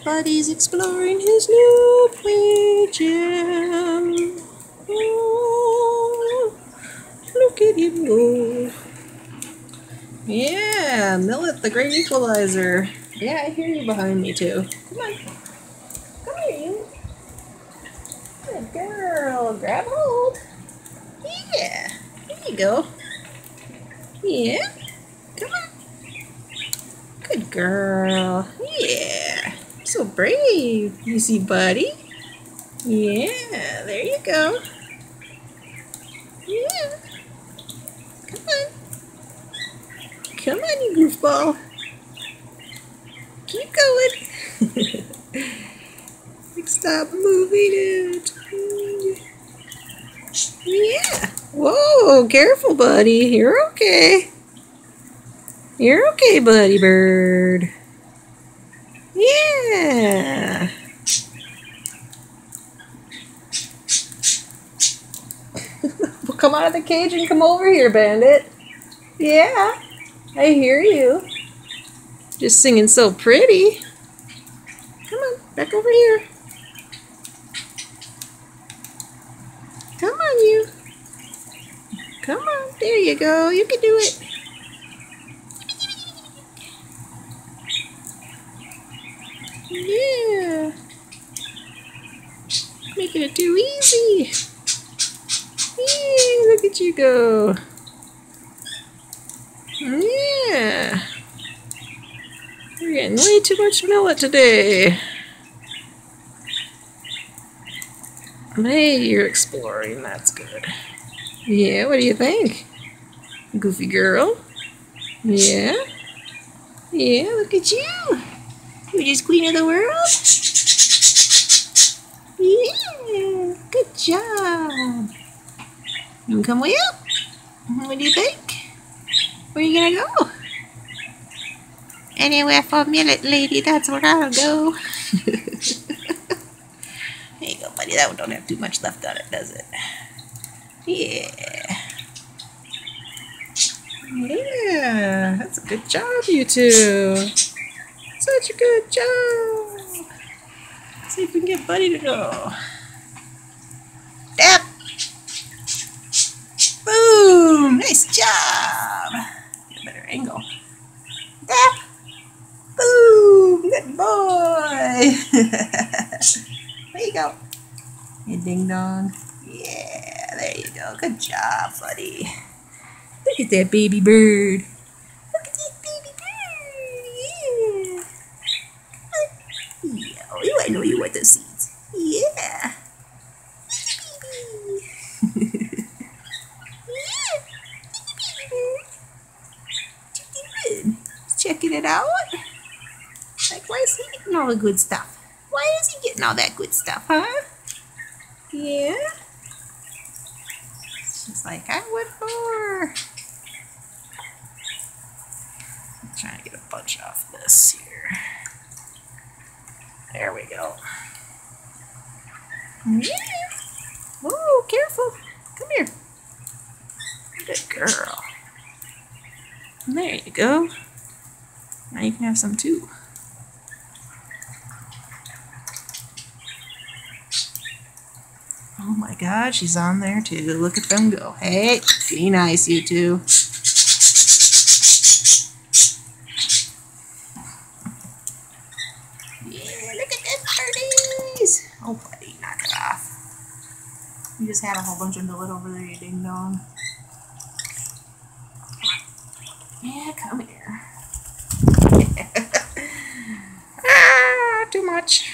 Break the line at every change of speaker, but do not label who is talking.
Buddy's exploring his new play gym. Oh, look at him go. Yeah, Millet the Great Equalizer. Yeah, I hear you behind me too. Come on. Come here, you. Good girl. Grab hold. Yeah. There you go. Yeah. Come on. Good girl. Yeah. So brave. You see Buddy? Yeah. There you go. Yeah. Come on. Come on, you goofball. Keep going. Stop moving it. Yeah. Whoa, careful, Buddy. You're okay. You're okay, Buddy Bird. Yeah. Well, come out of the cage and come over here, Bandit. Yeah, I hear you. Just singing so pretty. Come on, back over here. Come on, you. Come on, there you go. You can do it. Yeah. Making it too easy. Yeah, look at you go. Yeah. We're getting way too much millet today. Hey, you're exploring. That's good. Yeah, what do you think? Goofy girl? Yeah? Yeah, look at you. You're just queen of the world? Yeah, good job. You wanna come way up? What do you think? Where are you gonna go? Anywhere for a minute, lady, that's where I'll go. There you go, buddy. That one don't have too much left on it, does it? Yeah. Yeah, that's a good job, you two. Such a good job. Let's see if we can get Buddy to go. Tap. Boom. Nice job. Get a better angle. Tap. Boom. Good boy. There you go. Hey, ding dong. Yeah, there you go. Good job, buddy. Look at that baby bird. Look at that baby bird. Yeah. Yeah. Oh, I know you want those seeds. Yeah. Baby. Yeah. Baby bird. Checking it out. Like, why is he getting all the good stuff? Why is he getting all that good stuff, huh? Yeah? She's like, I want more. I'm trying to get a bunch off this here. There we go. Yeah. Oh, careful. Come here. Good girl. There you go. Now you can have some too. Oh my God, she's on there too. Look at them go. Hey, be nice, you two. Yeah, look at them birdies. Oh, buddy, knock it off. You just had a whole bunch of millet over there, you ding dong. Yeah, come here. Ah, too much.